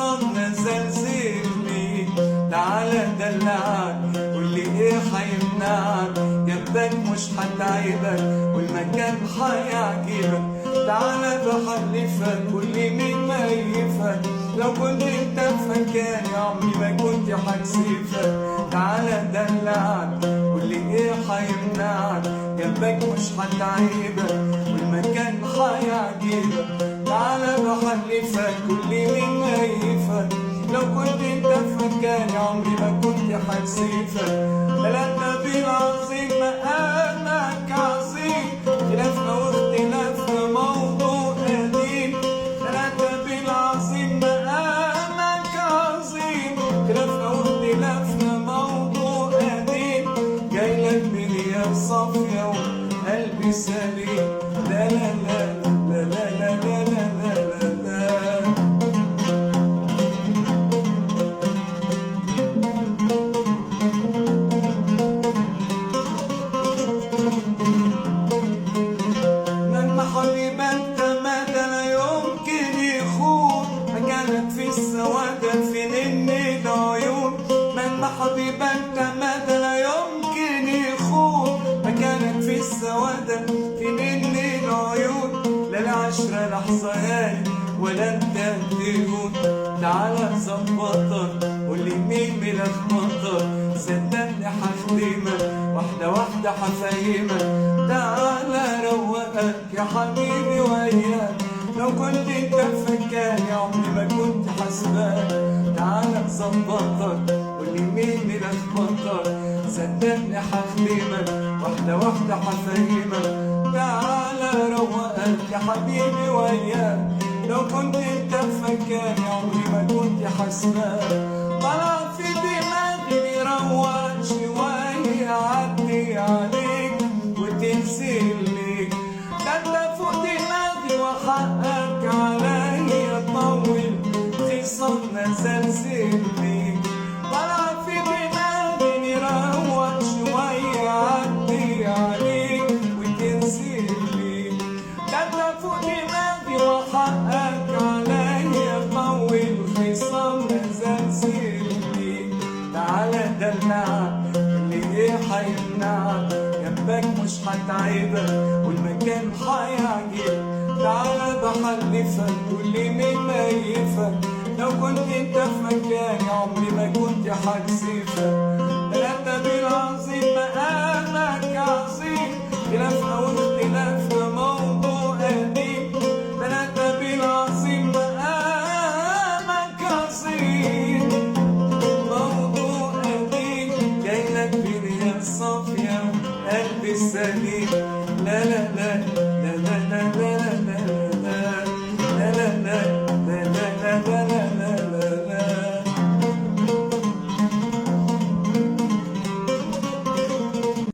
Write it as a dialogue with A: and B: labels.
A: خصمنا زلزلني. تعالى دلعك قولي ايه حيمنعك، جنبك مش هتعيبك والمكان حيعجبك. تعالى بحلفك قولي مين ميفك، لو كنت انت في مكاني عمري ما كنت هكسفك. تعالى دلعك قولي ايه حيمنعك، جنبك مش هتعيبك والمكان حيعجبك. تعالى بحلفك قولي مين ميفك، لو كنت انت في مكاني عمري ما كنت هكسفك. ثلاثة بالعظيم مقامك عظيم، خلافنا واختلافنا موضوع قديم. ثلاثة بالعظيم مقامك عظيم، خلافنا واختلافنا موضوع قديم. جايلك بنية صافية وقلبي سليم. لا لا لا لا لا لا لا لا لا لا. حبيبي انت مدى لا يمكن يخون، مكانك في السوادة في نني العيون. من حبيبي انت مدى لا يمكن يخون، مكانك في السوادة في نني العيون. لا العشرة لحظة هاي ولا انت تهون. تعالى ظبطك قولي مين ملخبطك، صدقني هخدمك واحدة واحدة هفهمك. تعالى روقك يا حبيبي وياك، لو كنت انت في مكاني عمري ما كنت حاسباك. تعالى ظبطك قولي مين ملخبطك، صدقني هخدمك واحدة واحدة هفهمك. تعالى روقك يا حبيبي وياك، لو كنت انت في مكاني عمري ما كنت حاسباك. طلع في دماغي روق شوية عدي عليك وتنزل ليك. ده انت فوق دماغي وحقك عليا طول، خصمنا زلزل ليك. طلع في دماغي روق شوية عدي عليك وتنزل ليك. ده انت فوق دماغي وحقك عليا طول، خصمنا زلزل ليك. تعالى دلعك اللي ايه حيمنعك، جنبك مش هتعيبك والمكان حيعجبك. تعالى بحلفك قولي مين ميفك، لو كنت انت في مكاني عمري ما كنت هكسفك. ثلاثة بالعظيم مقامك عظيم، خلافنا واختلافنا